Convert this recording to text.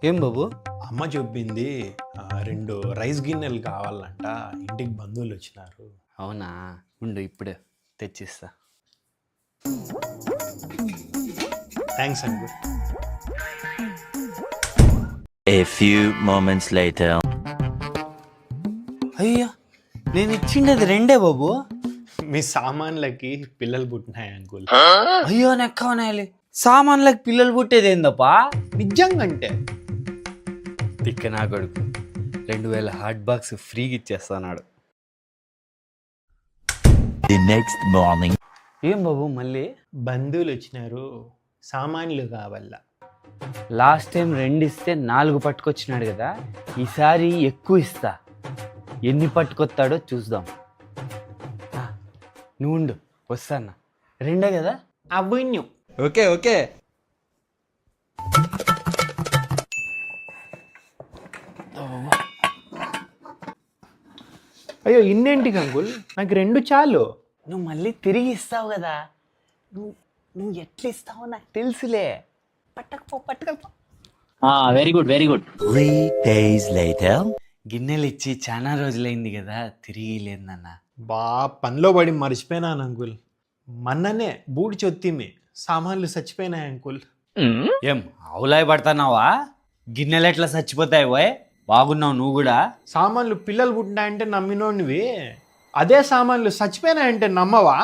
ఏం బాబు? అమ్మ చెప్పింది 2 రైస్ గిన్నెలు కావాలంట, ఇంటికి బంధువులు వచ్చినారు. అవునా, ఉండు ఇప్పుడే తెచ్చిస్తా. Thanks uncle. A few moments later. అయ్యా, నేను ఇచ్చిండేది 2 బాబు. మీ సామాన్లకి పిల్లలు పుట్టినాయి అంకుల్. అయ్యో నెక్కవనాలి, సామాన్లకు పిల్లలు పుట్టేది ఏందప్పా? నిజంగా అంటే తిక్క నా కొడుకు 2000 హాట్ బాక్స్ ఫ్రీగా ఇచ్చేస్తాడు. The next morning. ఏం బాబు మళ్ళీ? బంధువులు వచ్చినారు, సామాన్లు కావాల. లాస్ట్ టైం 2 ఇస్తే 4 పట్టుకొచ్చినాడు కదా, ఈసారి ఎక్కువ ఇస్తా. ఎన్ని పట్టుకొస్తాడో చూద్దాం. నువ్వు ఉండు, వస్తానా. 2 కదా? అవన్యూ. Okay okay. అయ్యో ఇన్నేంటికి అంకుల్, నాకు 2 చాలు. నువ్వు మళ్ళీ తిరిగి ఇస్తావు కదా, నువ్వు ఎట్లా ఇస్తావో నాకు తెలుసులే. పట్టకపో. Very good 3 days later. గిన్నెలు ఇచ్చి చాలా రోజులైంది కదా, తిరిగి లేదన్న. బా పనిలో పడి మర్చిపోయినాను అంకుల్. మొన్ననే బూడి చొత్తిమి, సామాన్లు చచ్చిపోయినాయి అంకుల్. ఏం ఆవులాయి పడుతున్నావా? గిన్నెలు ఎట్లా చచ్చిపోతాయి పోయ్? బాగున్నావు నువ్వు కూడా. సామాన్లు పిల్లలు పుట్టినాయంటే నమ్మినోనివి, అదే సామాన్లు చచ్చిపోయినాయంటే నమ్మవా?